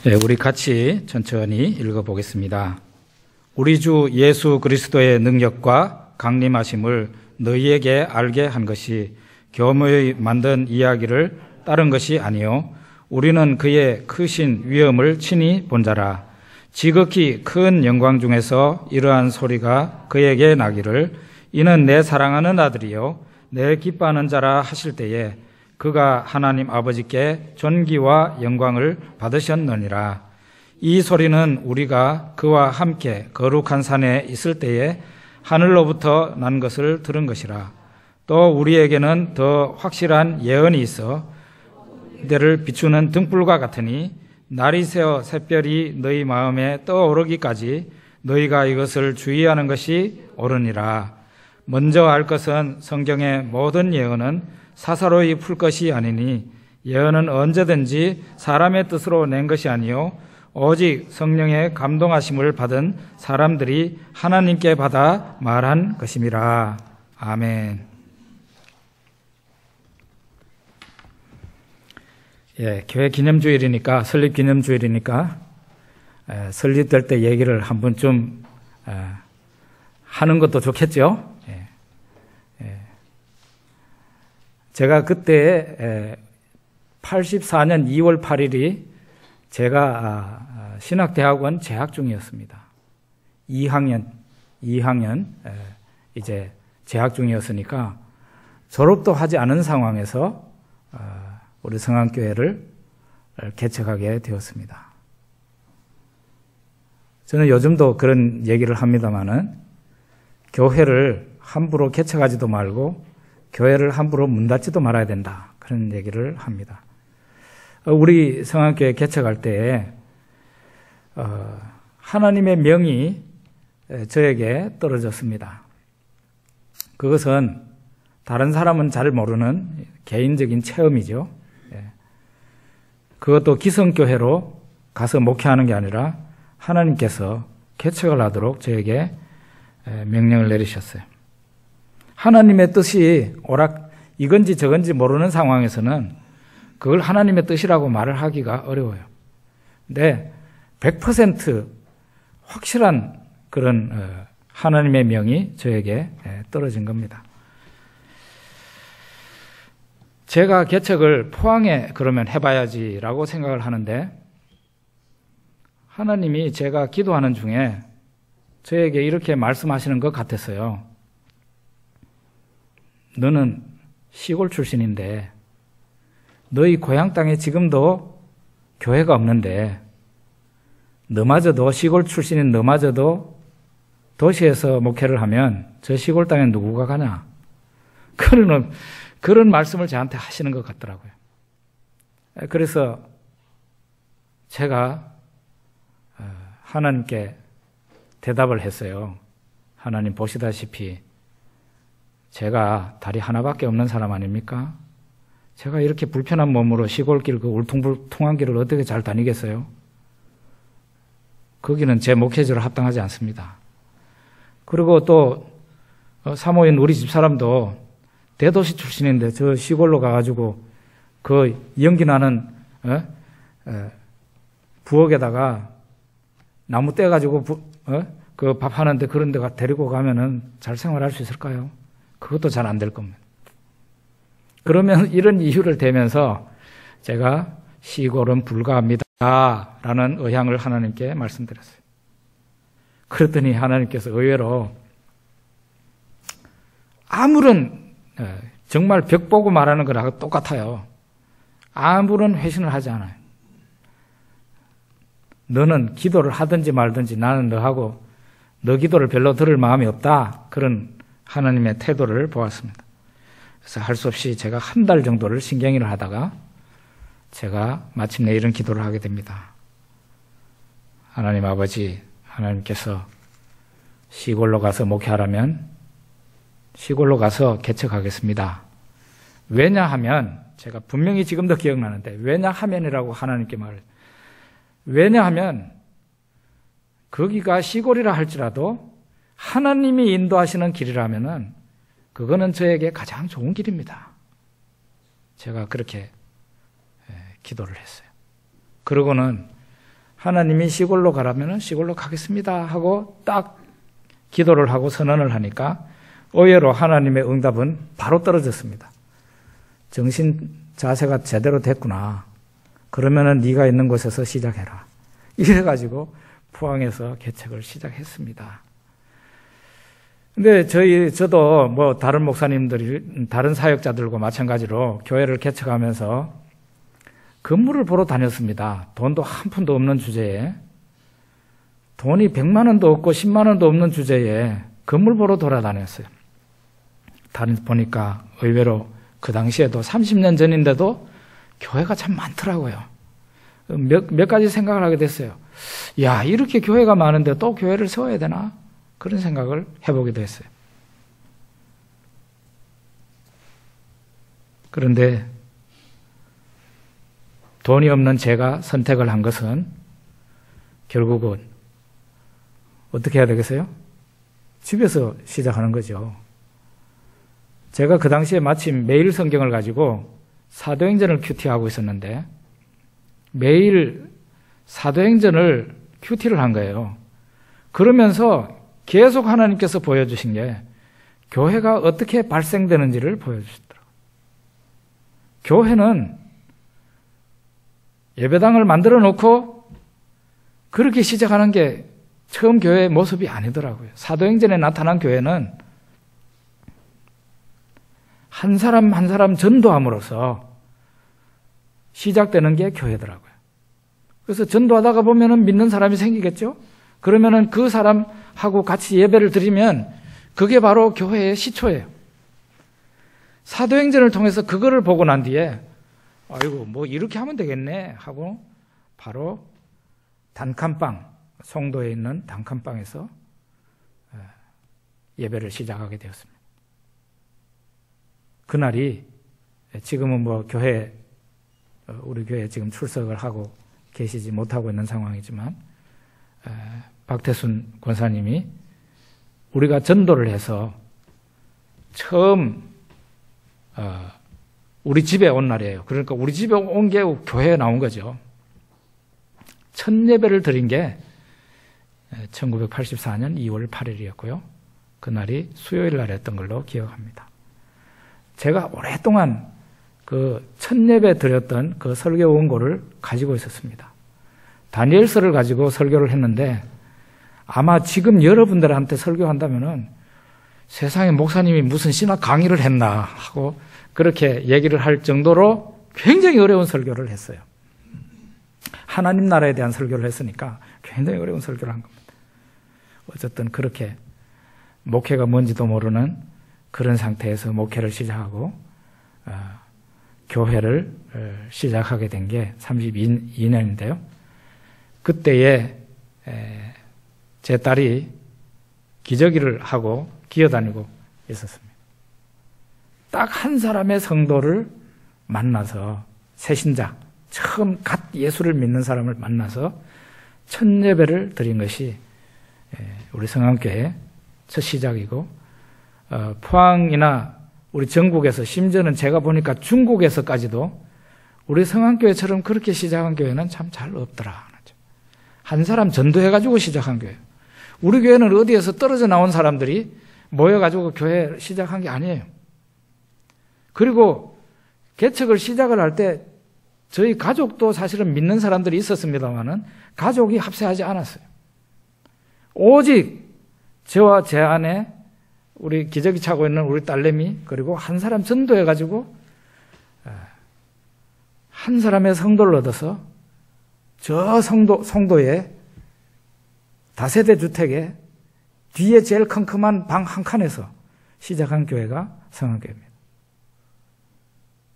네, 우리 같이 천천히 읽어보겠습니다. 우리 주 예수 그리스도의 능력과 강림하심을 너희에게 알게 한 것이 교묘히 만든 이야기를 따른 것이 아니요 우리는 그의 크신 위엄을 친히 본 자라. 지극히 큰 영광 중에서 이러한 소리가 그에게 나기를 이는 내 사랑하는 아들이요 내 기뻐하는 자라 하실 때에 그가 하나님 아버지께 존귀와 영광을 받으셨느니라. 이 소리는 우리가 그와 함께 거룩한 산에 있을 때에 하늘로부터 난 것을 들은 것이라. 또 우리에게는 더 확실한 예언이 있어 내를 비추는 등불과 같으니 날이 새어 샛별이 너희 마음에 떠오르기까지 너희가 이것을 주의하는 것이 옳으니라. 먼저 알 것은 성경의 모든 예언은 사사로이 풀 것이 아니니 예언은 언제든지 사람의 뜻으로 낸 것이 아니요 오직 성령의 감동하심을 받은 사람들이 하나님께 받아 말한 것임이라. 아멘. 예, 교회 기념주일이니까, 설립 기념주일이니까 설립될 때 얘기를 한 번쯤 하는 것도 좋겠죠. 제가 그때 84년 2월 8일이 제가 신학대학원 재학 중이었습니다. 2학년 이제 재학 중이었으니까 졸업도 하지 않은 상황에서 우리 성안교회를 개척하게 되었습니다. 저는 요즘도 그런 얘기를 합니다마는 교회를 함부로 개척하지도 말고 교회를 함부로 문 닫지도 말아야 된다. 그런 얘기를 합니다. 우리 성안교회 개척할 때에 하나님의 명이 저에게 떨어졌습니다. 그것은 다른 사람은 잘 모르는 개인적인 체험이죠. 그것도 기성교회로 가서 목회하는 게 아니라 하나님께서 개척을 하도록 저에게 명령을 내리셨어요. 하나님의 뜻이 이건지 저건지 모르는 상황에서는 그걸 하나님의 뜻이라고 말을 하기가 어려워요. 근데 100% 확실한 그런 하나님의 명이 저에게 떨어진 겁니다. 제가 개척을 포항에 그러면 해봐야지라고 생각을 하는데 하나님이 제가 기도하는 중에 저에게 이렇게 말씀하시는 것 같았어요. 너는 시골 출신인데 너희 고향 땅에 지금도 교회가 없는데 너마저도 시골 출신인 너마저도 도시에서 목회를 하면 저 시골 땅에 누구가 가냐? 그런 말씀을 저한테 하시는 것 같더라고요. 그래서 제가 하나님께 대답을 했어요. 하나님 보시다시피 제가 다리 하나밖에 없는 사람 아닙니까? 제가 이렇게 불편한 몸으로 시골길 그 울퉁불퉁한 길을 어떻게 잘 다니겠어요? 거기는 제 목회지로 합당하지 않습니다. 그리고 또 사모인 우리 집사람도 대도시 출신인데 저 시골로 가가지고 그 연기 나는 부엌에다가 나무 떼가지고 그 밥 하는데 그런 데가 데리고 가면은 잘 생활할 수 있을까요? 그것도 잘 안 될 겁니다. 그러면 이런 이유를 대면서 제가 시골은 불가합니다 라는 의향을 하나님께 말씀드렸어요. 그랬더니 하나님께서 의외로 아무런 정말 벽 보고 말하는 거랑 똑같아요. 아무런 회신을 하지 않아요. 너는 기도를 하든지 말든지 나는 너하고 너 기도를 별로 들을 마음이 없다. 그런 하나님의 태도를 보았습니다. 그래서 할 수 없이 제가 한 달 정도를 신경을 하다가 제가 마침내 이런 기도를 하게 됩니다. 하나님 아버지, 하나님께서 시골로 가서 목회하라면 시골로 가서 개척하겠습니다. 왜냐하면 제가 분명히 지금도 기억나는데 왜냐하면이라고 하나님께 말을 왜냐하면 거기가 시골이라 할지라도 하나님이 인도하시는 길이라면은 그거는 저에게 가장 좋은 길입니다. 제가 그렇게 기도를 했어요. 그러고는 하나님이 시골로 가라면 시골로 가겠습니다 하고 딱 기도를 하고 선언을 하니까 의외로 하나님의 응답은 바로 떨어졌습니다. 정신 자세가 제대로 됐구나. 그러면은 네가 있는 곳에서 시작해라. 이래가지고 포항에서 개척을 시작했습니다. 근데 저도 뭐 다른 목사님들이, 다른 사역자들과 마찬가지로 교회를 개척하면서 건물을 보러 다녔습니다. 돈도 한 푼도 없는 주제에, 돈이 100만 원도 없고 10만 원도 없는 주제에 건물 보러 돌아다녔어요. 보니까 의외로 그 당시에도 30년 전인데도 교회가 참 많더라고요. 몇 가지 생각을 하게 됐어요. 야, 이렇게 교회가 많은데 또 교회를 세워야 되나? 그런 생각을 해보기도 했어요. 그런데 돈이 없는 제가 선택을 한 것은 결국은 어떻게 해야 되겠어요? 집에서 시작하는 거죠. 제가 그 당시에 마침 매일 성경을 가지고 사도행전을 큐티하고 있었는데 매일 사도행전을 큐티를 한 거예요. 그러면서 계속 하나님께서 보여주신 게 교회가 어떻게 발생되는지를 보여주시더라고요. 교회는 예배당을 만들어 놓고 그렇게 시작하는 게 처음 교회의 모습이 아니더라고요. 사도행전에 나타난 교회는 한 사람 한 사람 전도함으로써 시작되는 게 교회더라고요. 그래서 전도하다가 보면은 믿는 사람이 생기겠죠? 그러면은 그 사람하고 같이 예배를 드리면 그게 바로 교회의 시초예요. 사도행전을 통해서 그거를 보고 난 뒤에 아이고 뭐 이렇게 하면 되겠네 하고 바로 단칸방, 송도에 있는 단칸방에서 예배를 시작하게 되었습니다. 그날이 지금은 뭐 우리 교회에 지금 출석을 하고 계시지 못하고 있는 상황이지만 박태순 권사님이 우리가 전도를 해서 처음 우리 집에 온 날이에요. 그러니까 우리 집에 온 게 교회에 나온 거죠. 첫 예배를 드린 게 1984년 2월 8일이었고요. 그날이 수요일 날이었던 걸로 기억합니다. 제가 오랫동안 그 첫 예배 드렸던 그 설교 원고를 가지고 있었습니다. 다니엘서를 가지고 설교를 했는데 아마 지금 여러분들한테 설교한다면은 세상에 목사님이 무슨 신학 강의를 했나 하고 그렇게 얘기를 할 정도로 굉장히 어려운 설교를 했어요. 하나님 나라에 대한 설교를 했으니까 굉장히 어려운 설교를 한 겁니다. 어쨌든 그렇게 목회가 뭔지도 모르는 그런 상태에서 목회를 시작하고 교회를 시작하게 된 게 32년인데요. 그때에 제 딸이 기저귀를 하고 기어다니고 있었습니다. 딱 한 사람의 성도를 만나서 새신자, 처음 갓 예수를 믿는 사람을 만나서 첫 예배를 드린 것이 우리 성안교회의 첫 시작이고 포항이나 우리 전국에서 심지어는 제가 보니까 중국에서까지도 우리 성안교회처럼 그렇게 시작한 교회는 참 잘 없더라. 한 사람 전도해가지고 시작한 교회예요. 우리 교회는 어디에서 떨어져 나온 사람들이 모여가지고 교회 시작한 게 아니에요. 그리고 개척을 시작을 할 때 저희 가족도 사실은 믿는 사람들이 있었습니다만은 가족이 합세하지 않았어요. 오직 저와 제 아내, 우리 기저귀 차고 있는 우리 딸내미, 그리고 한 사람 전도해가지고 한 사람의 성도를 얻어서 저 송도의 다세대 주택에 뒤에 제일 컴컴한 방 한 칸에서 시작한 교회가 성안교회입니다.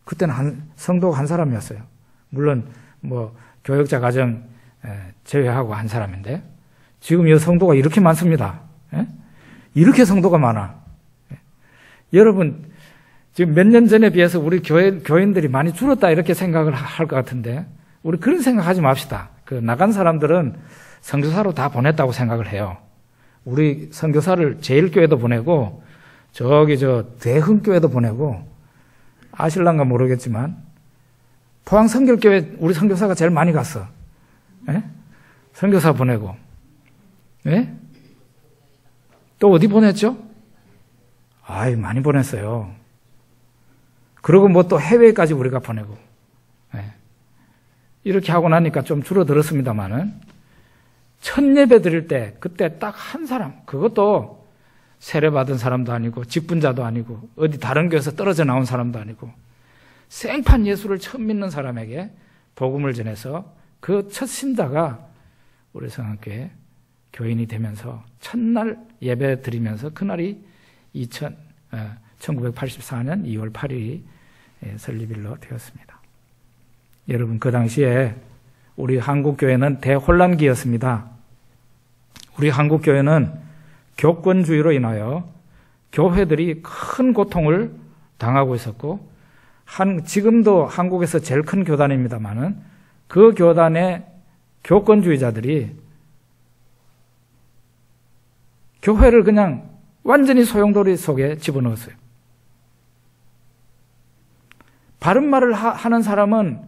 그때는 성도가 한 사람이었어요. 물론 뭐 교역자 가정 제외하고 한 사람인데 지금 이 성도가 이렇게 많습니다. 이렇게 성도가 많아. 여러분 지금 몇 년 전에 비해서 우리 교인들이 많이 줄었다 이렇게 생각을 할 것 같은데 우리 그런 생각하지 맙시다. 그 나간 사람들은 선교사로 다 보냈다고 생각을 해요. 우리 선교사를 제일교회도 보내고 저기 대흥교회도 보내고 아실란가 모르겠지만 포항 성결교회 우리 선교사가 제일 많이 갔어. 선교사 보내고, 예? 또 어디 보냈죠? 아이, 많이 보냈어요. 그리고 뭐 또 해외까지 우리가 보내고, 예. 이렇게 하고 나니까 좀 줄어들었습니다만은, 첫 예배 드릴 때, 그때 딱 한 사람, 그것도 세례받은 사람도 아니고, 직분자도 아니고, 어디 다른 교회에서 떨어져 나온 사람도 아니고, 생판 예수를 처음 믿는 사람에게 복음을 전해서 그 첫 신자가 우리 성안교회 교인이 되면서 첫날 예배 드리면서 그날이 1984년 2월 8일이 설립일로 되었습니다. 여러분, 그 당시에 우리 한국교회는 대혼란기였습니다. 우리 한국교회는 교권주의로 인하여 교회들이 큰 고통을 당하고 있었고, 지금도 한국에서 제일 큰 교단입니다만은 그 교단의 교권주의자들이 교회를 그냥 완전히 소용돌이 속에 집어넣었어요. 바른 말을 하는 사람은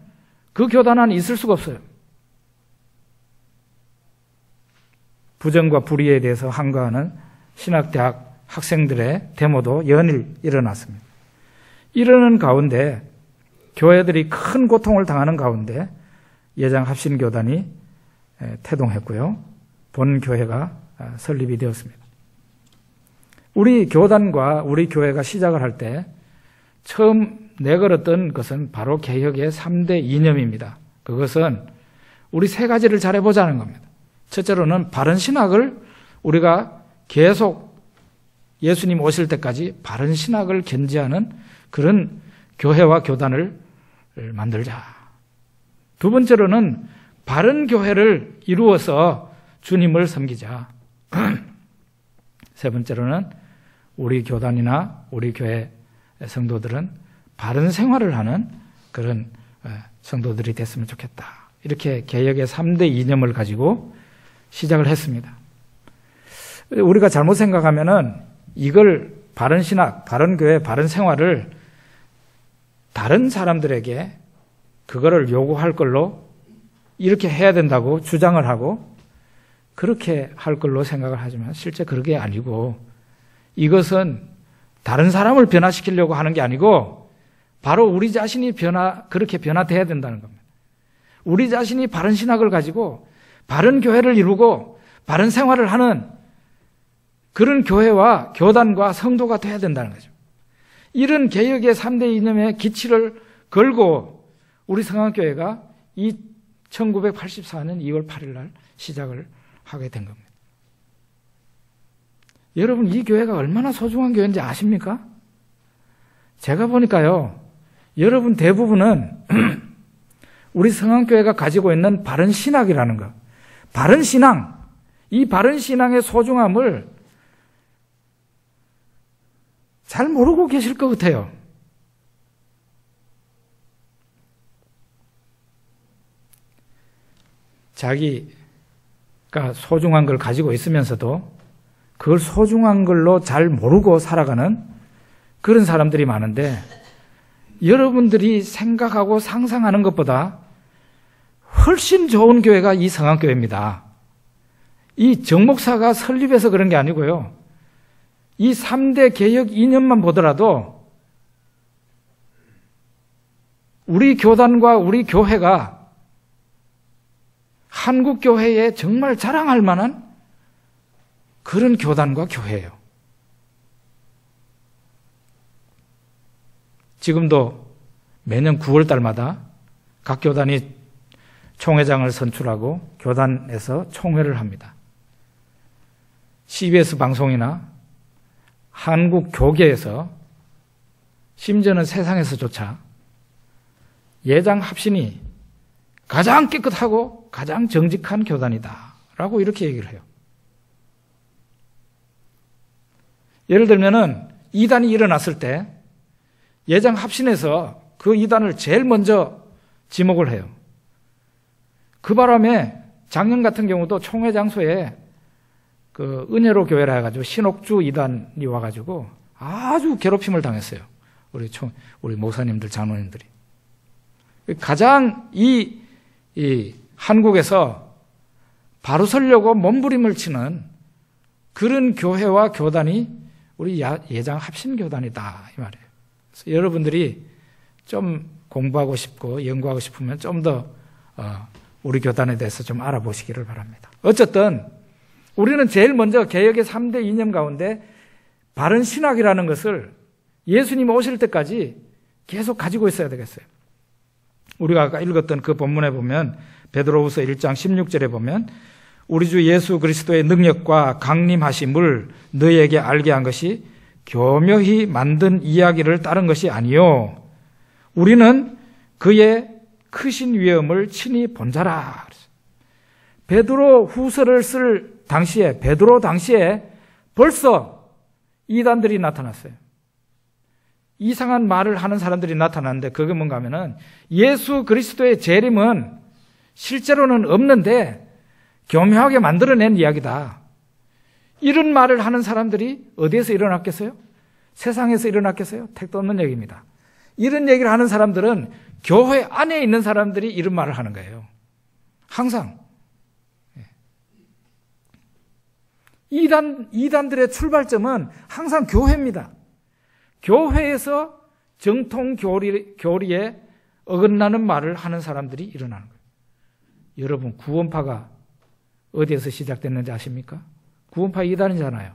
그 교단 안에 있을 수가 없어요. 부정과 불의에 대해서 항거하는 신학대학 학생들의 데모도 연일 일어났습니다. 이러는 가운데 교회들이 큰 고통을 당하는 가운데 예장합신교단이 태동했고요. 본교회가 설립이 되었습니다. 우리 교단과 우리 교회가 시작을 할 때 처음 내걸었던 것은 바로 개혁의 3대 이념입니다. 그것은 우리 세 가지를 잘해보자는 겁니다. 첫째로는 바른 신학을 우리가 계속 예수님 오실 때까지 바른 신학을 견지하는 그런 교회와 교단을 만들자. 두 번째로는 바른 교회를 이루어서 주님을 섬기자. 세 번째로는 우리 교단이나 우리 교회 성도들은 바른 생활을 하는 그런 성도들이 됐으면 좋겠다. 이렇게 개혁의 3대 이념을 가지고 시작을 했습니다. 우리가 잘못 생각하면은 이걸 바른 신학, 바른 교회, 바른 생활을 다른 사람들에게 그거를 요구할 걸로 이렇게 해야 된다고 주장을 하고 그렇게 할 걸로 생각을 하지만 실제 그게 아니고 이것은 다른 사람을 변화시키려고 하는 게 아니고 바로 우리 자신이 그렇게 변화돼야 된다는 겁니다. 우리 자신이 바른 신학을 가지고 바른 교회를 이루고 바른 생활을 하는 그런 교회와 교단과 성도가 돼야 된다는 거죠. 이런 개혁의 3대 이념의 기치를 걸고 우리 성안교회가 1984년 2월 8일 날 시작을 하게 된 겁니다. 여러분, 이 교회가 얼마나 소중한 교회인지 아십니까? 제가 보니까요, 여러분 대부분은 우리 성안교회가 가지고 있는 바른 신학이라는 것, 바른 신앙, 이 바른 신앙의 소중함을 잘 모르고 계실 것 같아요. 자기가 소중한 걸 가지고 있으면서도 그걸 소중한 걸로 잘 모르고 살아가는 그런 사람들이 많은데 여러분들이 생각하고 상상하는 것보다 훨씬 좋은 교회가 이 성안교회입니다. 이 정 목사가 설립해서 그런 게 아니고요. 이 3대 개혁 이념만 보더라도 우리 교단과 우리 교회가 한국 교회에 정말 자랑할 만한 그런 교단과 교회예요. 지금도 매년 9월 달마다 각 교단이 총회장을 선출하고 교단에서 총회를 합니다. CBS 방송이나 한국 교계에서 심지어는 세상에서조차 예장 합신이 가장 깨끗하고 가장 정직한 교단이다 라고 이렇게 얘기를 해요. 예를 들면은 이단이 일어났을 때 예장 합신에서 그 이단을 제일 먼저 지목을 해요. 그 바람에 작년 같은 경우도 총회 장소에 그 은혜로 교회라 해가지고 신옥주 이단이 와가지고 아주 괴롭힘을 당했어요. 우리 목사님들, 장로님들이. 가장 이 한국에서 바로 서려고 몸부림을 치는 그런 교회와 교단이 우리 예장 합심교단이다 이 말이에요. 그래서 여러분들이 좀 공부하고 싶고 연구하고 싶으면 좀 더 우리 교단에 대해서 좀 알아보시기를 바랍니다. 어쨌든 우리는 제일 먼저 개혁의 3대 이념 가운데 바른 신학이라는 것을 예수님 오실 때까지 계속 가지고 있어야 되겠어요. 우리가 아까 읽었던 그 본문에 보면 베드로후서 1장 16절에 보면 우리 주 예수 그리스도의 능력과 강림하심을 너희에게 알게 한 것이 교묘히 만든 이야기를 따른 것이 아니요 우리는 그의 크신 위엄을 친히 본 자라. 베드로 후서를 쓸 당시에 베드로 당시에 벌써 이단들이 나타났어요. 이상한 말을 하는 사람들이 나타났는데 그게 뭔가 하면은 예수 그리스도의 재림은 실제로는 없는데 교묘하게 만들어낸 이야기다. 이런 말을 하는 사람들이 어디에서 일어났겠어요? 세상에서 일어났겠어요? 택도 없는 얘기입니다. 이런 얘기를 하는 사람들은 교회 안에 있는 사람들이 이런 말을 하는 거예요. 항상. 이단들의 출발점은 항상 교회입니다. 교회에서 정통 교리에 어긋나는 말을 하는 사람들이 일어나는 거예요. 여러분, 구원파가 어디에서 시작됐는지 아십니까? 구원파 이단이잖아요.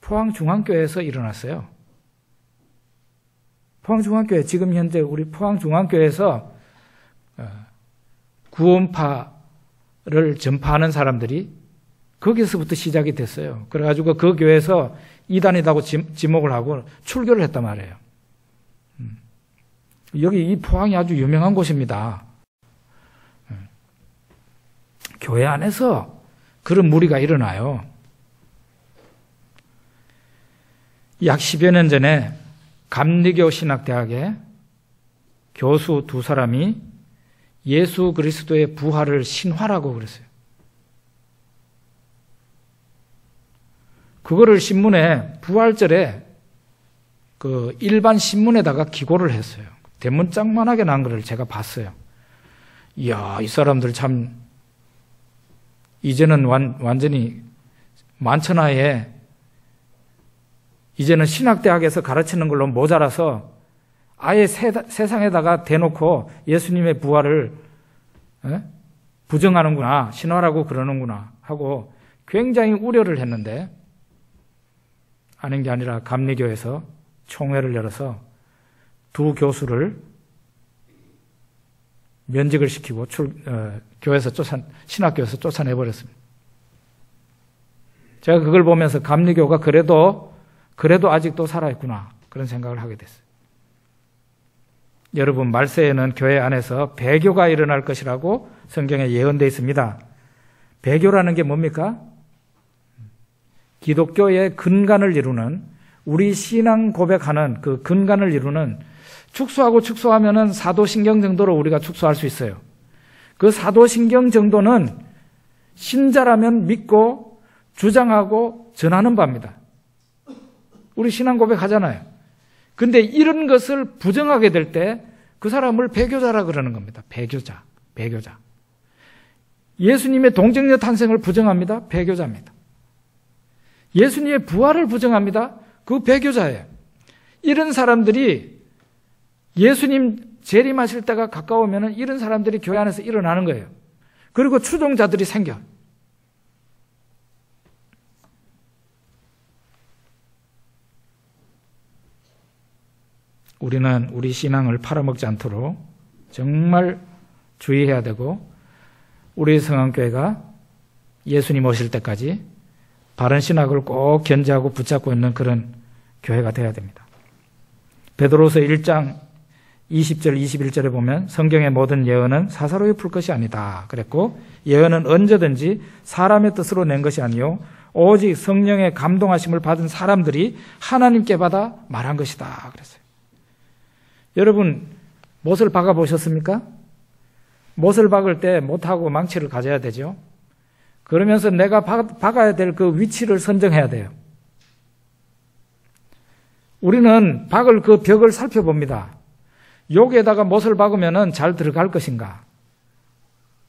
포항중앙교회에서 일어났어요. 포항중앙교회, 지금 현재 우리 포항중앙교회에서 구원파를 전파하는 사람들이 거기서부터 시작이 됐어요. 그래가지고 그 교회에서 이단이라고 지목을 하고 출교를 했단 말이에요. 여기 이 포항이 아주 유명한 곳입니다. 교회 안에서 그런 무리가 일어나요. 약 10여 년 전에 감리교 신학대학의 교수 두 사람이 예수 그리스도의 부활을 신화라고 그랬어요. 그거를 신문에 부활절에 그 일반 신문에다가 기고를 했어요. 대문짝만하게 난 거를 제가 봤어요. 이야, 이 사람들 참 이제는 완전히 만천하에 이제는 신학대학에서 가르치는 걸로 모자라서 아예 세상에다가 대놓고 예수님의 부활을 부정하는구나, 신화라고 그러는구나 하고 굉장히 우려를 했는데 아닌 게 아니라 감리교에서 총회를 열어서 두 교수를 면직을 시키고 교회에서 신학교에서 쫓아내버렸습니다. 제가 그걸 보면서 감리교가 그래도 아직도 살아있구나 그런 생각을 하게 됐어요. 여러분, 말세에는 교회 안에서 배교가 일어날 것이라고 성경에 예언되어 있습니다. 배교라는 게 뭡니까? 기독교의 근간을 이루는, 우리 신앙 고백하는 그 근간을 이루는, 축소하면은 사도신경 정도로 우리가 축소할 수 있어요. 그 사도신경 정도는 신자라면 믿고 주장하고 전하는 바입니다. 우리 신앙 고백하잖아요. 근데 이런 것을 부정하게 될 때 그 사람을 배교자라 그러는 겁니다. 배교자. 예수님의 동정녀 탄생을 부정합니다. 배교자입니다. 예수님의 부활을 부정합니다. 그 배교자예요. 이런 사람들이 예수님 재림하실 때가 가까우면 이런 사람들이 교회 안에서 일어나는 거예요. 그리고 추종자들이 생겨. 우리는 우리 신앙을 팔아먹지 않도록 정말 주의해야 되고, 우리 성안교회가 예수님 오실 때까지 바른 신학을 꼭 견지하고 붙잡고 있는 그런 교회가 되어야 됩니다. 베드로서 1장 20절 21절에 보면 성경의 모든 예언은 사사로이 풀 것이 아니다 그랬고, 예언은 언제든지 사람의 뜻으로 낸 것이 아니요 오직 성령의 감동하심을 받은 사람들이 하나님께 받아 말한 것이다 그랬어요. 여러분, 못을 박아 보셨습니까? 못을 박을 때 못하고 망치를 가져야 되죠. 그러면서 내가 박아야 될 그 위치를 선정해야 돼요. 우리는 박을 그 벽을 살펴봅니다. 여기에다가 못을 박으면 잘 들어갈 것인가?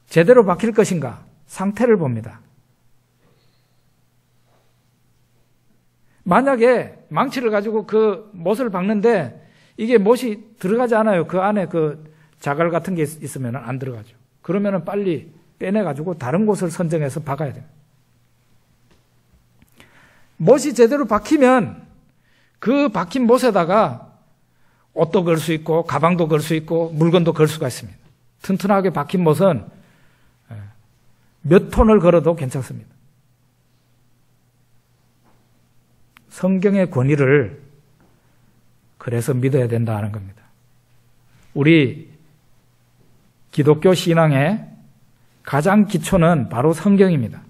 제대로 박힐 것인가? 상태를 봅니다. 만약에 망치를 가지고 그 못을 박는데 이게 못이 들어가지 않아요. 그 안에 그 자갈 같은 게 있으면 안 들어가죠. 그러면 빨리 빼내가지고 다른 곳을 선정해서 박아야 됩니다. 못이 제대로 박히면 그 박힌 못에다가 옷도 걸 수 있고 가방도 걸 수 있고 물건도 걸 수가 있습니다. 튼튼하게 박힌 못은 몇 톤을 걸어도 괜찮습니다. 성경의 권위를 그래서 믿어야 된다 하는 겁니다. 우리 기독교 신앙의 가장 기초는 바로 성경입니다.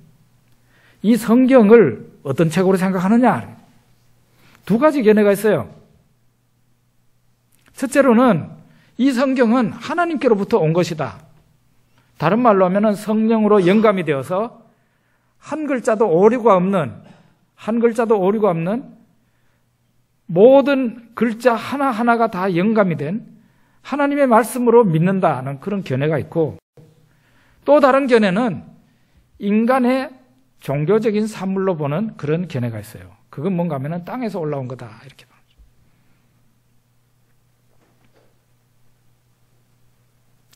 이 성경을 어떤 책으로 생각하느냐? 두 가지 견해가 있어요. 첫째로는 이 성경은 하나님께로부터 온 것이다. 다른 말로 하면 성령으로 영감이 되어서 한 글자도 오류가 없는 모든 글자 하나하나가 다 영감이 된 하나님의 말씀으로 믿는다는 그런 견해가 있고, 또 다른 견해는 인간의 종교적인 산물로 보는 그런 견해가 있어요. 그건 뭔가 하면 땅에서 올라온 거다 이렇게 보는 거죠.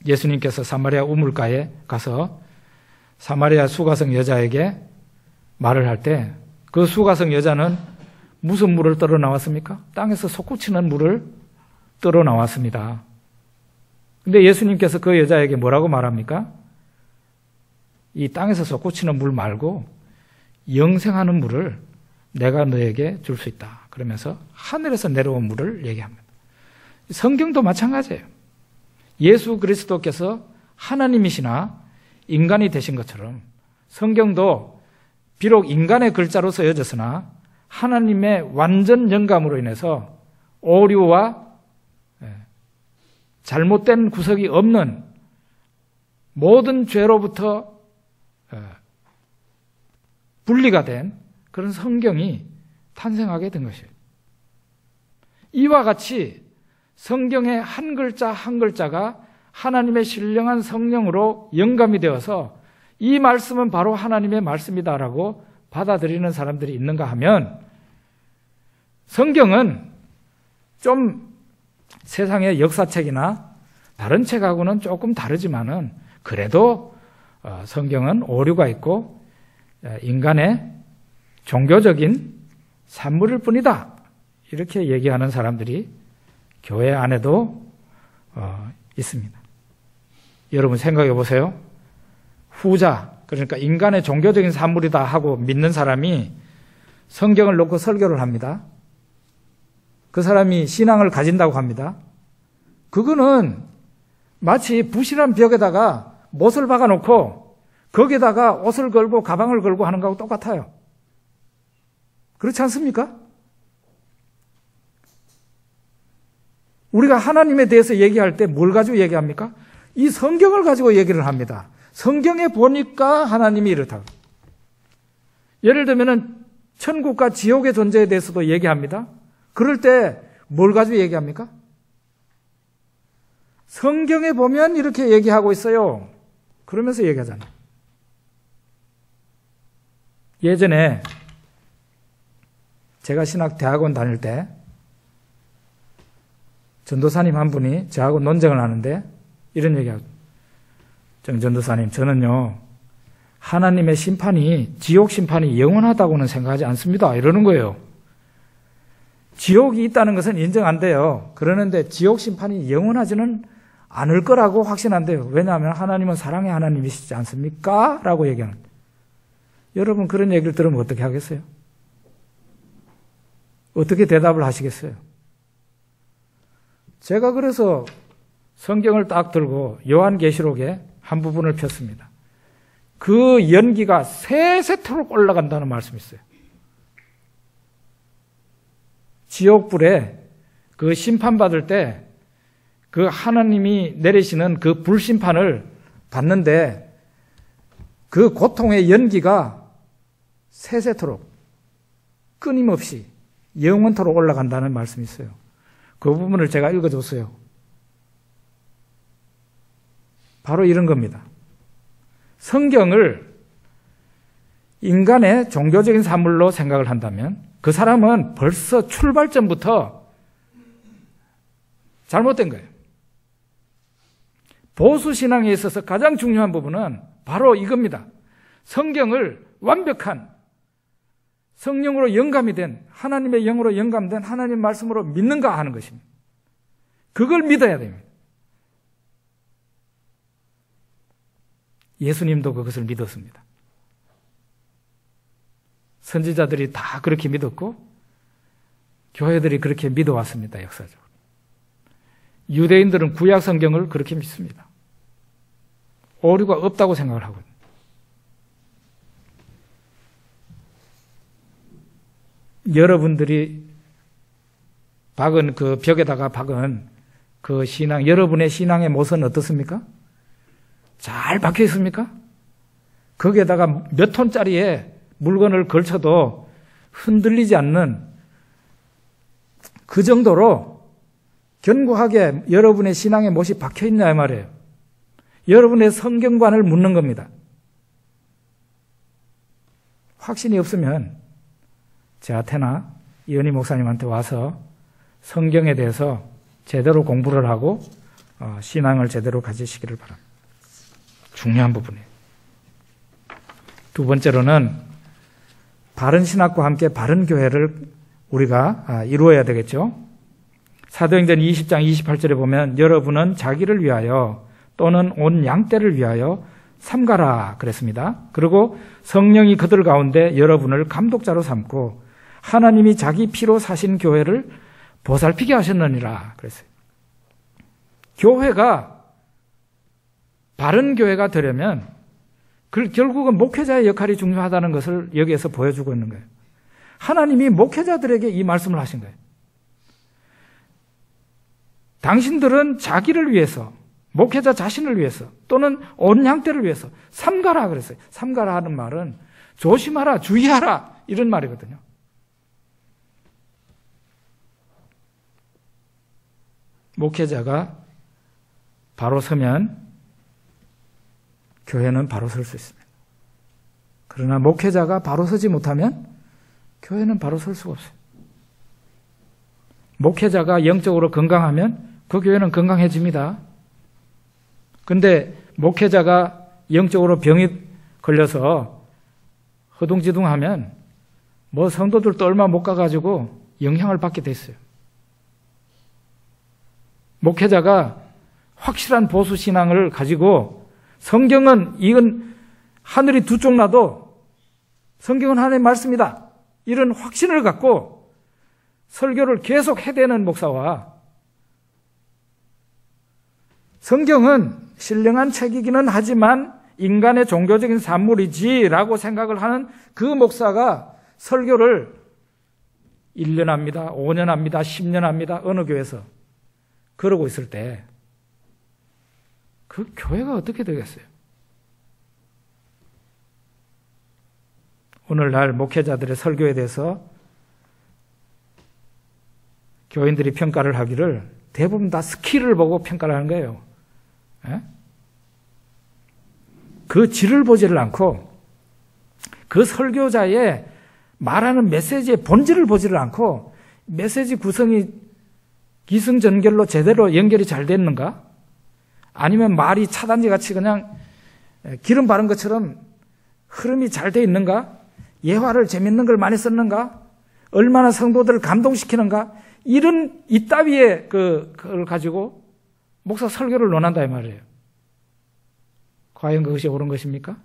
예수님께서 사마리아 우물가에 가서 사마리아 수가성 여자에게 말을 할 때 그 수가성 여자는 무슨 물을 떨어 나왔습니까? 땅에서 솟구치는 물을 떨어 나왔습니다. 근데 예수님께서 그 여자에게 뭐라고 말합니까? 이 땅에서 솟구치는 물 말고 영생하는 물을 내가 너에게 줄 수 있다. 그러면서 하늘에서 내려온 물을 얘기합니다. 성경도 마찬가지예요. 예수 그리스도께서 하나님이시나 인간이 되신 것처럼 성경도 비록 인간의 글자로 쓰여졌으나 하나님의 완전 영감으로 인해서 오류와 잘못된 구석이 없는 모든 죄로부터 분리가 된 그런 성경이 탄생하게 된 것이에요. 이와 같이 성경의 한 글자 한 글자가 하나님의 신령한 성령으로 영감이 되어서 이 말씀은 바로 하나님의 말씀이다라고 받아들이는 사람들이 있는가 하면, 성경은 좀 세상의 역사책이나 다른 책하고는 조금 다르지만은 그래도 성경은 오류가 있고 인간의 종교적인 산물일 뿐이다, 이렇게 얘기하는 사람들이 교회 안에도 있습니다. 여러분 생각해 보세요. 후자, 그러니까 인간의 종교적인 산물이다 하고 믿는 사람이 성경을 놓고 설교를 합니다. 그 사람이 신앙을 가진다고 합니다. 그거는 마치 부실한 벽에다가 못을 박아놓고 거기에다가 옷을 걸고 가방을 걸고 하는 거하고 똑같아요. 그렇지 않습니까? 우리가 하나님에 대해서 얘기할 때 뭘 가지고 얘기합니까? 이 성경을 가지고 얘기를 합니다. 성경에 보니까 하나님이 이렇다고. 예를 들면 천국과 지옥의 존재에 대해서도 얘기합니다. 그럴 때 뭘 가지고 얘기합니까? 성경에 보면 이렇게 얘기하고 있어요. 그러면서 얘기하잖아요. 예전에 제가 신학대학원 다닐 때 전도사님 한 분이 저하고 논쟁을 하는데 이런 얘기하고, 정전도사님, 저는요 하나님의 심판이, 지옥 심판이 영원하다고는 생각하지 않습니다, 이러는 거예요. 지옥이 있다는 것은 인정 안 돼요. 그러는데 지옥 심판이 영원하지는 않을 거라고 확신한대요. 왜냐하면 하나님은 사랑의 하나님이시지 않습니까? 라고 얘기하는 거예요. 여러분 그런 얘기를 들으면 어떻게 하겠어요? 어떻게 대답을 하시겠어요? 제가 그래서 성경을 딱 들고 요한계시록의 한 부분을 폈습니다. 그 연기가 세세토록 올라간다는 말씀이 있어요. 지옥불에 그 심판받을 때 그 하나님이 내리시는 그 불심판을 받는데 그 고통의 연기가 세세토록 끊임없이 영원토록 올라간다는 말씀이 있어요. 그 부분을 제가 읽어줬어요. 바로 이런 겁니다. 성경을 인간의 종교적인 사물로 생각을 한다면 그 사람은 벌써 출발점부터 잘못된 거예요. 보수신앙에 있어서 가장 중요한 부분은 바로 이겁니다. 성경을 완벽한 성령으로 영감이 된, 하나님의 영으로 영감된 하나님 말씀으로 믿는가 하는 것입니다. 그걸 믿어야 됩니다. 예수님도 그것을 믿었습니다. 선지자들이 다 그렇게 믿었고 교회들이 그렇게 믿어왔습니다. 역사적으로. 유대인들은 구약 성경을 그렇게 믿습니다. 오류가 없다고 생각을 하거든요. 여러분들이 박은 그 벽에다가 박은 그 신앙, 여러분의 신앙의 모습은 어떻습니까? 잘 박혀 있습니까? 거기에다가 몇 톤짜리의 물건을 걸쳐도 흔들리지 않는 그 정도로 견고하게 여러분의 신앙의 못이 박혀 있냐 말이에요. 여러분의 성경관을 묻는 겁니다. 확신이 없으면 저한테나 이현희 목사님한테 와서 성경에 대해서 제대로 공부를 하고 신앙을 제대로 가지시기를 바랍니다. 중요한 부분이에요. 두 번째로는 바른 신학과 함께 바른 교회를 우리가 이루어야 되겠죠. 사도행전 20장 28절에 보면 여러분은 자기를 위하여 또는 온 양떼를 위하여 삼가라 그랬습니다. 그리고 성령이 그들 가운데 여러분을 감독자로 삼고 하나님이 자기 피로 사신 교회를 보살피게 하셨느니라 그랬어요. 교회가 바른 교회가 되려면 결국은 목회자의 역할이 중요하다는 것을 여기에서 보여주고 있는 거예요. 하나님이 목회자들에게 이 말씀을 하신 거예요. 당신들은 자기를 위해서, 목회자 자신을 위해서 또는 온 양떼를 위해서 삼가라 그랬어요. 삼가라 하는 말은 조심하라, 주의하라 이런 말이거든요. 목회자가 바로 서면 교회는 바로 설 수 있습니다. 그러나 목회자가 바로 서지 못하면 교회는 바로 설 수가 없어요. 목회자가 영적으로 건강하면 그 교회는 건강해집니다. 그런데 목회자가 영적으로 병이 걸려서 허둥지둥하면 뭐 성도들도 얼마 못 가가지고 영향을 받게 됐어요. 목회자가 확실한 보수신앙을 가지고 성경은 이건 하늘이 두 쪽 나도 성경은 하나님의 말씀이다. 이런 확신을 갖고 설교를 계속 해대는 목사와 성경은 신령한 책이기는 하지만 인간의 종교적인 산물이지라고 생각을 하는 그 목사가 설교를 1년 합니다. 5년 합니다. 10년 합니다. 어느 교회에서 그러고 있을 때 그 교회가 어떻게 되겠어요? 오늘날 목회자들의 설교에 대해서 교인들이 평가를 하기를 대부분 다 스킬을 보고 평가를 하는 거예요. 예? 그 질을 보지를 않고 그 설교자의 말하는 메시지의 본질을 보지를 않고 메시지 구성이 기승전결로 제대로 연결이 잘 됐는가? 아니면 말이 차단지같이 그냥 기름 바른 것처럼 흐름이 잘 돼 있는가? 예화를 재밌는 걸 많이 썼는가? 얼마나 성도들을 감동시키는가? 이런 이따위의 그걸 가지고 목사 설교를 논한다 이 말이에요. 과연 그것이 옳은 것입니까?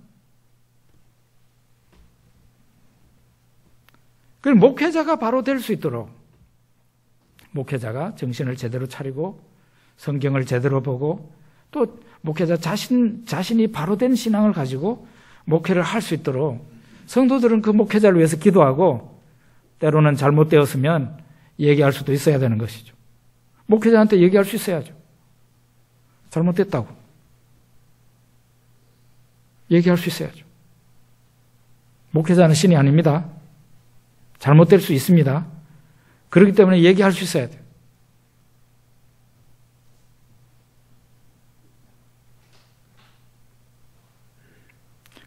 그 목회자가 바로 될 수 있도록 목회자가 정신을 제대로 차리고 성경을 제대로 보고 또 목회자 자신이 바로 된 신앙을 가지고 목회를 할 수 있도록 성도들은 그 목회자를 위해서 기도하고 때로는 잘못되었으면 얘기할 수도 있어야 되는 것이죠. 목회자한테 얘기할 수 있어야죠. 잘못됐다고. 얘기할 수 있어야죠. 목회자는 신이 아닙니다. 잘못될 수 있습니다. 그렇기 때문에 얘기할 수 있어야 돼요.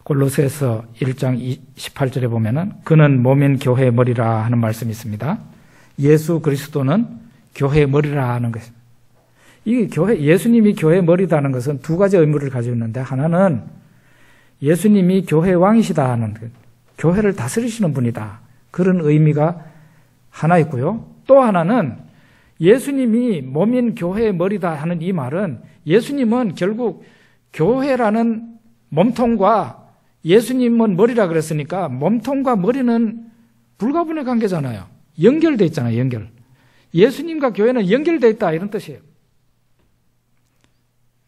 골로새서 1장 18절에 보면은 그는 몸인 교회의 머리라 하는 말씀이 있습니다. 예수 그리스도는 교회의 머리라 하는 것입니다. 예수님이 교회의 머리다는 것은 두 가지 의미를 가지고 있는데, 하나는 예수님이 교회의 왕이시다 하는, 교회를 다스리시는 분이다, 그런 의미가 하나 있고요. 또 하나는 예수님이 몸인 교회의 머리다 하는 이 말은, 예수님은 결국 교회라는 몸통과 예수님은 머리라 그랬으니까 몸통과 머리는 불가분의 관계잖아요. 연결되어 있잖아요. 연결. 예수님과 교회는 연결되어 있다, 이런 뜻이에요.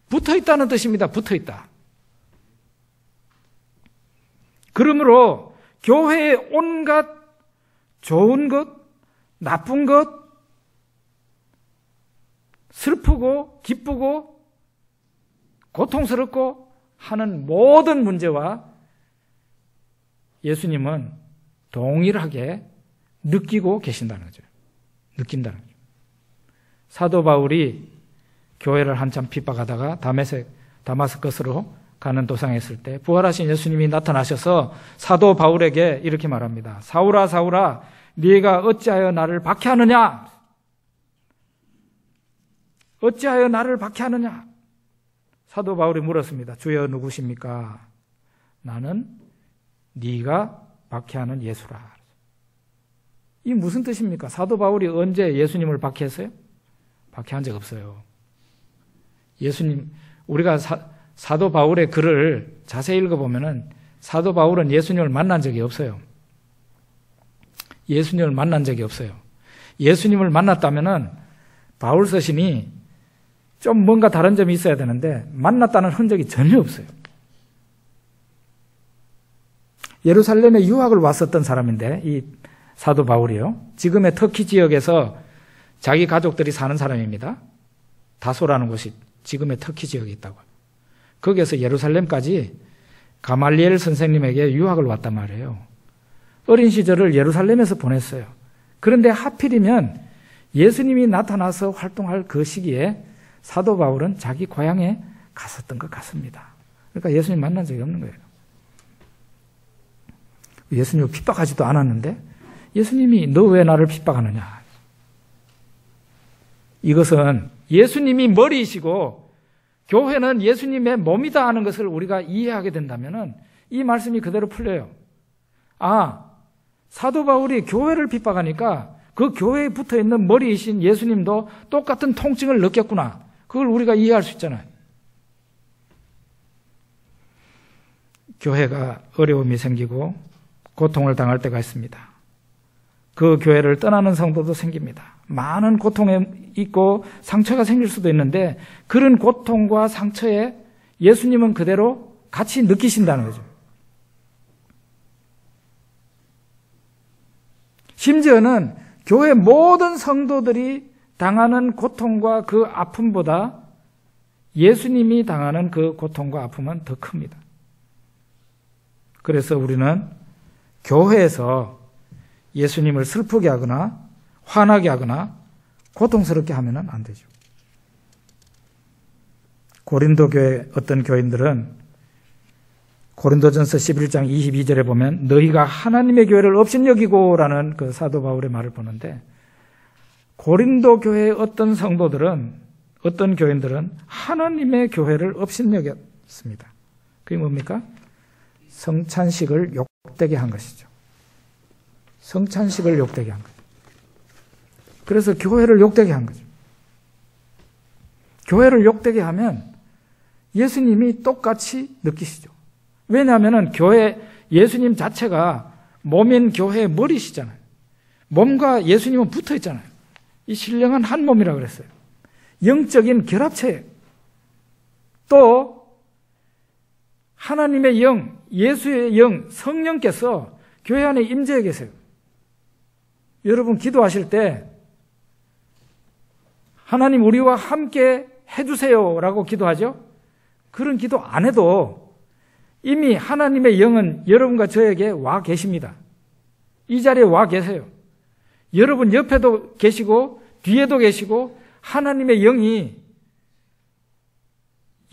붙어 있다는 뜻입니다. 붙어 있다. 그러므로 교회의 온갖 좋은 것, 나쁜 것, 슬프고 기쁘고 고통스럽고 하는 모든 문제와 예수님은 동일하게 느끼고 계신다는 거죠. 느낀다는 거죠. 사도 바울이 교회를 한참 핍박하다가 다마스커스로 가는 도상에 있을 때 부활하신 예수님이 나타나셔서 사도 바울에게 이렇게 말합니다. 사울아 사울아, 네가 어찌하여 나를 박해하느냐? 어찌하여 나를 박해하느냐? 사도 바울이 물었습니다. 주여 누구십니까? 나는 네가 박해하는 예수라. 이 무슨 뜻입니까? 사도 바울이 언제 예수님을 박해했어요? 박해한 적 없어요. 예수님, 우리가 사도 바울의 글을 자세히 읽어보면은 사도 바울은 예수님을 만난 적이 없어요. 예수님을 만난 적이 없어요. 예수님을 만났다면은 바울 서신이 좀 뭔가 다른 점이 있어야 되는데 만났다는 흔적이 전혀 없어요. 예루살렘에 유학을 왔었던 사람인데, 이 사도 바울이요, 지금의 터키 지역에서 자기 가족들이 사는 사람입니다. 다소라는 곳이 지금의 터키 지역에 있다고. 거기에서 예루살렘까지 가말리엘 선생님에게 유학을 왔단 말이에요. 어린 시절을 예루살렘에서 보냈어요. 그런데 하필이면 예수님이 나타나서 활동할 그 시기에 사도 바울은 자기 고향에 갔었던 것 같습니다. 그러니까 예수님 만난 적이 없는 거예요. 예수님을 핍박하지도 않았는데 예수님이 너 왜 나를 핍박하느냐? 이것은 예수님이 머리이시고 교회는 예수님의 몸이다 하는 것을 우리가 이해하게 된다면 이 말씀이 그대로 풀려요. 아, 사도 바울이 교회를 핍박하니까 그 교회에 붙어있는 머리이신 예수님도 똑같은 통증을 느꼈구나. 그걸 우리가 이해할 수 있잖아요. 교회가 어려움이 생기고 고통을 당할 때가 있습니다. 그 교회를 떠나는 성도도 생깁니다. 많은 고통에 있고 상처가 생길 수도 있는데 그런 고통과 상처에 예수님은 그대로 같이 느끼신다는 거죠. 심지어는 교회 모든 성도들이 당하는 고통과 그 아픔보다 예수님이 당하는 그 고통과 아픔은 더 큽니다. 그래서 우리는 교회에서 예수님을 슬프게 하거나 화나게 하거나 고통스럽게 하면 안 되죠. 고린도 교회 어떤 교인들은 고린도전서 11장 22절에 보면 너희가 하나님의 교회를 업신여기고 라는 그 사도 바울의 말을 보는데, 고린도 교회의 어떤 성도들은, 어떤 교인들은 하나님의 교회를 업신여겼습니다. 그게 뭡니까? 성찬식을 욕되게 한 것이죠. 성찬식을 욕되게 한 거죠. 그래서 교회를 욕되게 한 거죠. 교회를 욕되게 하면 예수님이 똑같이 느끼시죠. 왜냐하면 예수님 자체가 몸인 교회의 머리시잖아요. 몸과 예수님은 붙어 있잖아요. 이 신령한 한 몸이라고 그랬어요. 영적인 결합체. 또 하나님의 영, 예수의 영, 성령께서 교회 안에 임재해 계세요. 여러분 기도하실 때 하나님 우리와 함께 해주세요 라고 기도하죠. 그런 기도 안 해도 이미 하나님의 영은 여러분과 저에게 와 계십니다. 이 자리에 와 계세요. 여러분 옆에도 계시고 뒤에도 계시고 하나님의 영이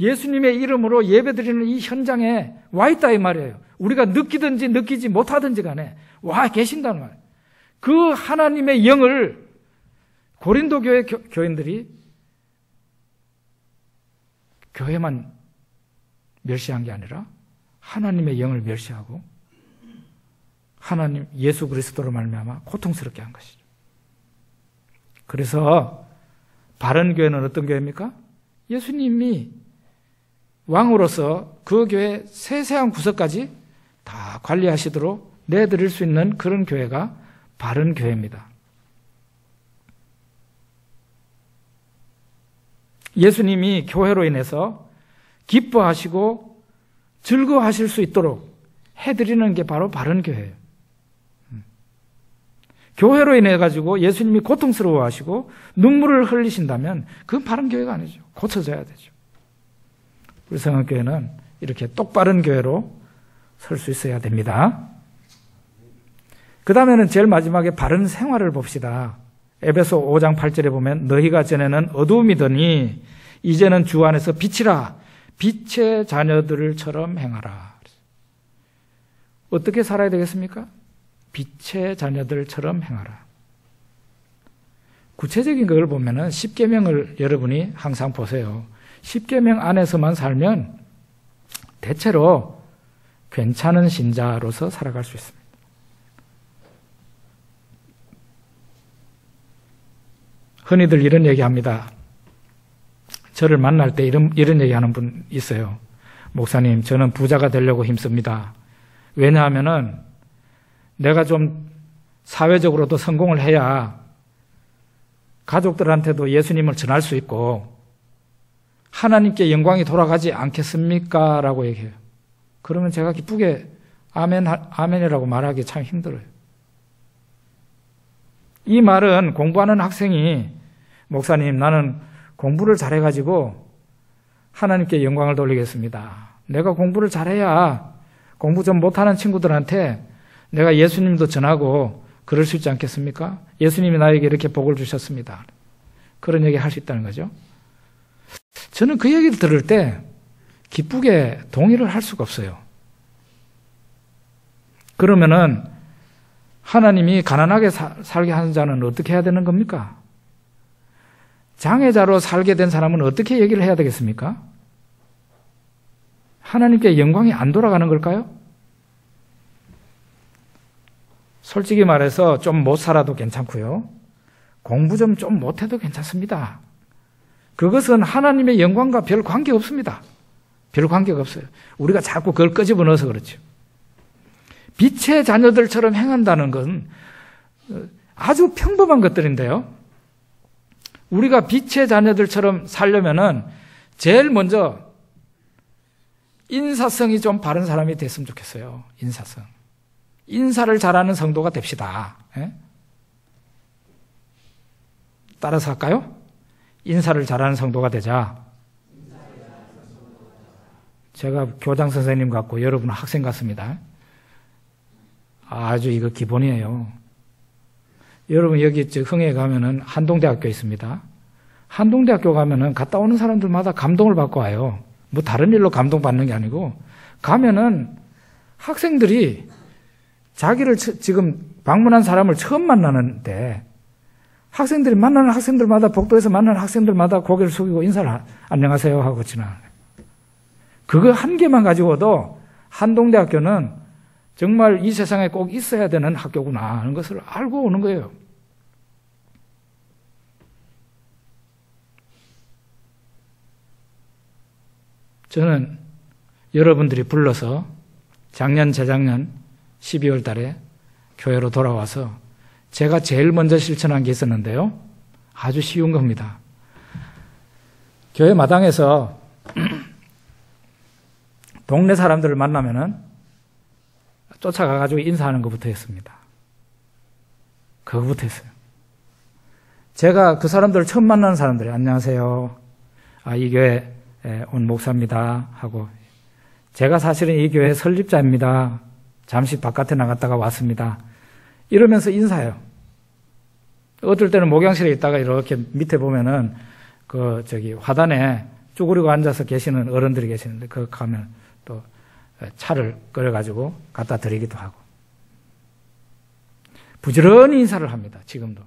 예수님의 이름으로 예배드리는 이 현장에 와 있다 이 말이에요. 우리가 느끼든지 느끼지 못하든지 간에 와 계신다는 말이에요. 그 하나님의 영을 고린도 교회 교인들이 교회만 멸시한 게 아니라 하나님의 영을 멸시하고 하나님 예수 그리스도로 말미암아 고통스럽게 한 것이죠. 그래서 바른 교회는 어떤 교회입니까? 예수님이 왕으로서 그 교회 세세한 구석까지 다 관리하시도록 내드릴 수 있는 그런 교회가 바른 교회입니다. 예수님이 교회로 인해서 기뻐하시고 즐거워하실 수 있도록 해드리는 게 바로 바른 교회예요. 교회로 인해 가지고 예수님이 고통스러워하시고 눈물을 흘리신다면 그건 바른 교회가 아니죠. 고쳐져야 되죠. 우리 성안교회는 이렇게 똑바른 교회로 설 수 있어야 됩니다. 그 다음에는 제일 마지막에 바른 생활을 봅시다. 에베소 5장 8절에 보면 너희가 전에는 어두움이더니 이제는 주 안에서 빛이라 빛의 자녀들처럼 행하라. 어떻게 살아야 되겠습니까? 빛의 자녀들처럼 행하라. 구체적인 걸 보면은 십계명을 여러분이 항상 보세요. 십계명 안에서만 살면 대체로 괜찮은 신자로서 살아갈 수 있습니다. 흔히들 이런 얘기합니다. 저를 만날 때 이런 얘기하는 분 있어요. 목사님, 저는 부자가 되려고 힘씁니다. 왜냐하면은 내가 좀 사회적으로도 성공을 해야 가족들한테도 예수님을 전할 수 있고 하나님께 영광이 돌아가지 않겠습니까? 라고 얘기해요. 그러면 제가 기쁘게 아멘이라고 말하기 참 힘들어요. 이 말은 공부하는 학생이 목사님, 나는 공부를 잘해가지고 하나님께 영광을 돌리겠습니다. 내가 공부를 잘해야 공부 좀 못하는 친구들한테 내가 예수님도 전하고 그럴 수 있지 않겠습니까? 예수님이 나에게 이렇게 복을 주셨습니다. 그런 얘기 할 수 있다는 거죠. 저는 그 얘기를 들을 때 기쁘게 동의를 할 수가 없어요. 그러면은 하나님이 가난하게 살게 하는 자는 어떻게 해야 되는 겁니까? 장애자로 살게 된 사람은 어떻게 얘기를 해야 되겠습니까? 하나님께 영광이 안 돌아가는 걸까요? 솔직히 말해서 좀 못 살아도 괜찮고요. 공부 좀 못해도 괜찮습니다. 그것은 하나님의 영광과 별 관계 없습니다. 별 관계가 없어요. 우리가 자꾸 그걸 끄집어 넣어서 그렇죠. 빛의 자녀들처럼 행한다는 건 아주 평범한 것들인데요. 우리가 빛의 자녀들처럼 살려면은 제일 먼저 인사성이 좀 바른 사람이 됐으면 좋겠어요. 인사성. 인사를 잘하는 성도가 됩시다. 예? 따라서 할까요? 인사를 잘하는 성도가 되자. 제가 교장 선생님 같고 여러분은 학생 같습니다. 아주 이거 기본이에요. 여러분 여기 흥에 가면은 한동대학교 있습니다. 한동대학교 가면은 갔다 오는 사람들마다 감동을 받고 와요. 뭐 다른 일로 감동받는 게 아니고 가면은 학생들이 자기를 지금 방문한 사람을 처음 만나는데 학생들이 만나는 학생들마다 복도에서 만나는 학생들마다 고개를 숙이고 인사를 안녕하세요 하고 지나가요. 그거 한 개만 가지고도 한동대학교는 정말 이 세상에 꼭 있어야 되는 학교구나 하는 것을 알고 오는 거예요. 저는 여러분들이 불러서 작년, 재작년 12월 달에 교회로 돌아와서 제가 제일 먼저 실천한 게 있었는데요. 아주 쉬운 겁니다. 교회 마당에서 동네 사람들을 만나면은 쫓아가가지고 인사하는 것부터 했습니다. 그거부터 했어요. 제가 그 사람들을 처음 만나는 사람들이 안녕하세요. 이 교회 온 목사입니다 하고 제가 사실은 이 교회 설립자입니다. 잠시 바깥에 나갔다가 왔습니다. 이러면서 인사해요. 어떨 때는 목양실에 있다가 이렇게 밑에 보면은 화단에 쭈그리고 앉아서 계시는 어른들이 계시는데 그 가면 또 차를 끓여가지고 갖다 드리기도 하고 부지런히 인사를 합니다. 지금도.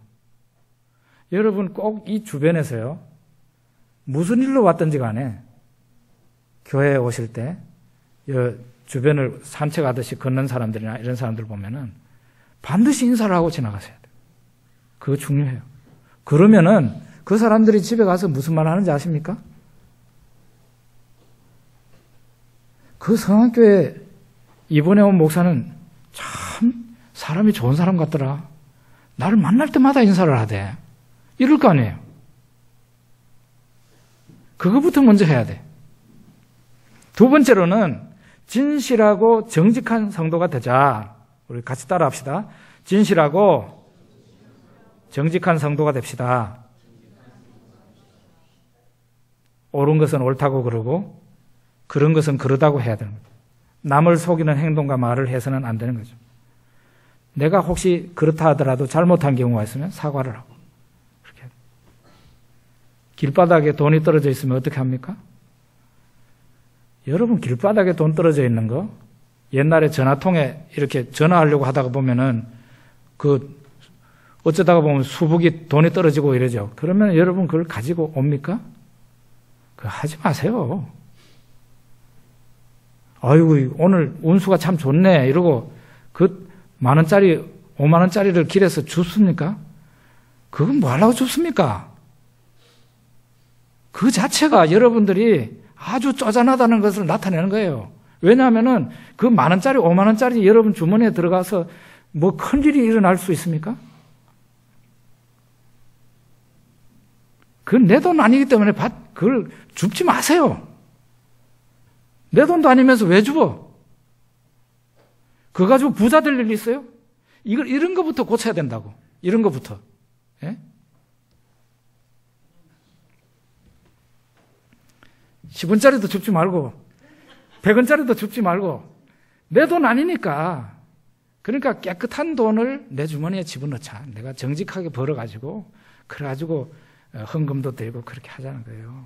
여러분 꼭 이 주변에서요. 무슨 일로 왔든지 간에 교회에 오실 때 주변을 산책하듯이 걷는 사람들이나 이런 사람들 보면은 반드시 인사를 하고 지나가셔야 돼요. 그거 중요해요. 그러면은 그 사람들이 집에 가서 무슨 말 하는지 아십니까? 그 성안교회 이번에 온 목사는 참 사람이 좋은 사람 같더라. 나를 만날 때마다 인사를 하대. 이럴 거 아니에요. 그거부터 먼저 해야 돼. 두 번째로는 진실하고 정직한 성도가 되자. 우리 같이 따라 합시다. 진실하고 정직한 성도가 됩시다. 옳은 것은 옳다고 그러고 그런 것은 그러다고 해야 되는 거죠. 남을 속이는 행동과 말을 해서는 안 되는 거죠. 내가 혹시 그렇다 하더라도 잘못한 경우가 있으면 사과를 하고 그렇게. 길바닥에 돈이 떨어져 있으면 어떻게 합니까? 여러분 길바닥에 돈 떨어져 있는 거 옛날에 전화통에 이렇게 전화하려고 하다가 보면은 어쩌다가 보면 수북이 돈이 떨어지고 이러죠. 그러면 여러분 그걸 가지고 옵니까? 그거 하지 마세요. 아이고 오늘 운수가 참 좋네 이러고 그 10,000원짜리 50,000원짜리를 길에서 줍습니까? 그건 뭐 하려고 줍습니까? 그 자체가 여러분들이 아주 쪼잔하다는 것을 나타내는 거예요. 왜냐하면은 그 10,000원짜리 50,000원짜리 여러분 주머니에 들어가서 뭐 큰일이 일어날 수 있습니까? 그건 내 돈 아니기 때문에 그걸 줍지 마세요. 내 돈도 아니면서 왜 줍어? 그거 가지고 부자 될 일 있어요? 이런 거부터 고쳐야 된다고. 이런 거부터. 예? 10원짜리도 줍지 말고 100원짜리도 줍지 말고 내 돈 아니니까 그러니까 깨끗한 돈을 내 주머니에 집어넣자. 내가 정직하게 벌어가지고 그래가지고 헌금도 드리고 그렇게 하자는 거예요.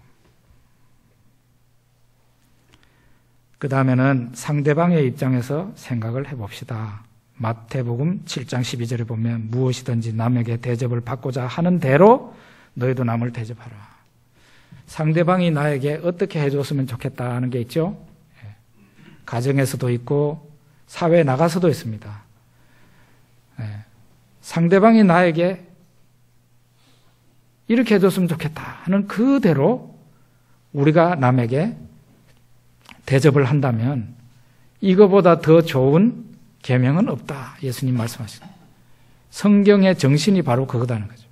그 다음에는 상대방의 입장에서 생각을 해봅시다. 마태복음 7장 12절에 보면 무엇이든지 남에게 대접을 받고자 하는 대로 너희도 남을 대접하라. 상대방이 나에게 어떻게 해줬으면 좋겠다 하는 게 있죠. 가정에서도 있고 사회에 나가서도 있습니다. 상대방이 나에게 이렇게 해줬으면 좋겠다 하는 그대로 우리가 남에게 대접을 한다면 이거보다 더 좋은 계명은 없다. 예수님 말씀하시는 성경의 정신이 바로 그거다는 거죠.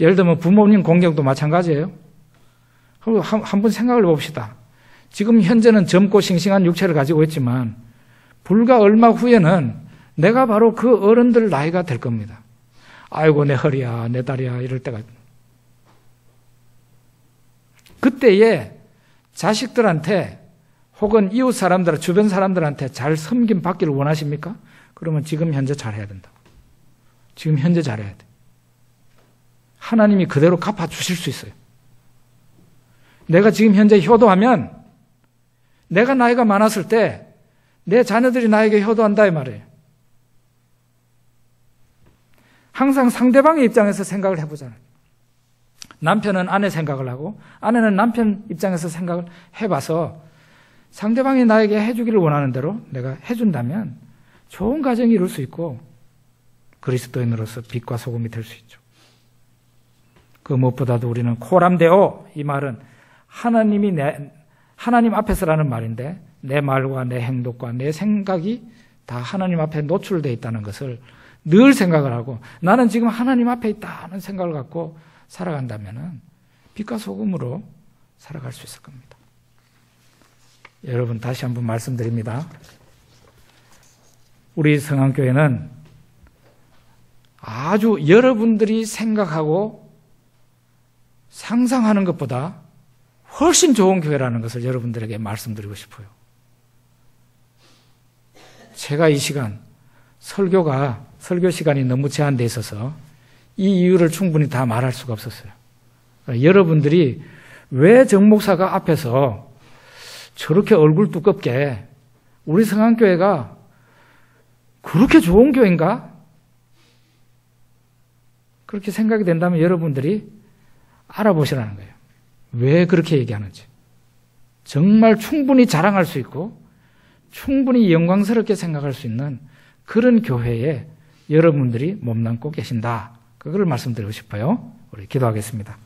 예를 들면 부모님 공경도 마찬가지예요. 한번 생각을 봅시다. 지금 현재는 젊고 싱싱한 육체를 가지고 있지만 불과 얼마 후에는 내가 바로 그 어른들 나이가 될 겁니다. 아이고 내 허리야 내 다리야 이럴 때가 그때에 자식들한테 혹은 이웃 사람들 주변 사람들한테 잘 섬김 받기를 원하십니까? 그러면 지금 현재 잘해야 된다고. 지금 현재 잘해야 돼. 하나님이 그대로 갚아주실 수 있어요. 내가 지금 현재 효도하면 내가 나이가 많았을 때 내 자녀들이 나에게 효도한다 이 말이에요. 항상 상대방의 입장에서 생각을 해보잖아요. 남편은 아내 생각을 하고 아내는 남편 입장에서 생각을 해봐서 상대방이 나에게 해주기를 원하는 대로 내가 해준다면 좋은 가정이 이룰 수 있고 그리스도인으로서 빛과 소금이 될 수 있죠. 그 무엇보다도 우리는 코람데오 이 말은 하나님 앞에서라는 말인데 내 말과 내 행동과 내 생각이 다 하나님 앞에 노출되어 있다는 것을 늘 생각을 하고 나는 지금 하나님 앞에 있다는 생각을 갖고 살아간다면 빛과 소금으로 살아갈 수 있을 겁니다. 여러분 다시 한번 말씀드립니다. 우리 성안교회는 아주 여러분들이 생각하고 상상하는 것보다 훨씬 좋은 교회라는 것을 여러분들에게 말씀드리고 싶어요. 제가 이 시간 설교 시간이 너무 제한되어 있어서 이 이유를 충분히 다 말할 수가 없었어요. 여러분들이 왜 정 목사가 앞에서 저렇게 얼굴 두껍게 우리 성안교회가 그렇게 좋은 교회인가? 그렇게 생각이 된다면 여러분들이 알아보시라는 거예요. 왜 그렇게 얘기하는지. 정말 충분히 자랑할 수 있고 충분히 영광스럽게 생각할 수 있는 그런 교회에 여러분들이 몸담고 계신다. 그걸 말씀드리고 싶어요. 우리 기도하겠습니다.